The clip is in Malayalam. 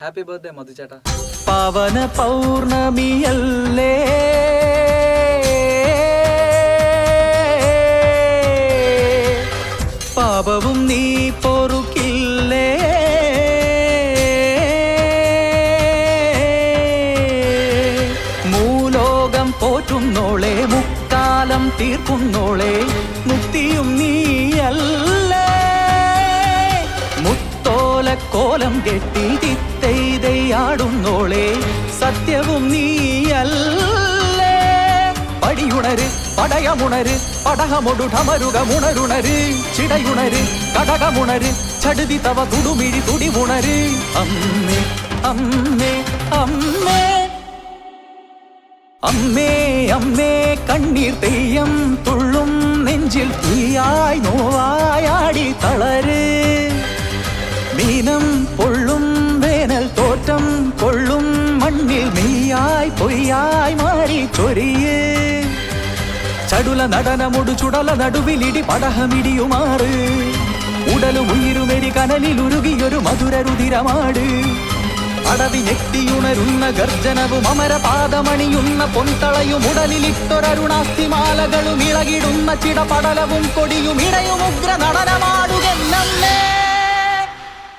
ഹാപ്പി ബർത്ത്ഡേ മധു ചേട്ടാ. പവന പൗർണമിയല്ലേ പാപവും നീ പൊറുക്കില്ലേ മൂലോകം പോറ്റുന്നോളെ മുക്കാലം തീർക്കുന്നോളെ മുക്തിയും നീയല്ലേ കോലം കെട്ടി തിത്തൈതയാടുന്നോളെ സത്യവും നീയല്ലേ പടിയുണര് പടയമുണര് പടഹമൊടുഠമരുകമുണരുണര് ചിടയുണര് കടകമുണര് ചടുതി തവ തുടുമിഴി തുടിവുണര് അമ്മേ അമ്മേ അമ്മേ അമ്മേ അമ്മേ കണ്ണീർ തെയ്യം തുള്ളും നെഞ്ചിൽ തീയായി നോവായാടി തളര് മീനം പൊള്ളും വേനൽ തോറ്റം കൊള്ളും മണ്ണിൽ മെയ്യായി പൊയ്യായി മാറി ചൊരിയേ ചടുല നടനമൊടു ചുടല നടുവിലിടി പടഹമിടിയുമാറ് ഉടലും ഉയിരുമെടി കനലിലുരുകിയൊരു മധുര രുതിരമാട് അടവി ഞെട്ടിയുണരുന്ന ഗർജനവും അമരപാദമണിയുന്ന പൊൻതളയും ഉടലിലിട്ടൊരരുണാസ്ഥിമാലകളും ഇളകിടുന്ന ചിടപടലവും കൊടിയും ഇടയും ഉഗ്ര നടനമാടുകെന്നേ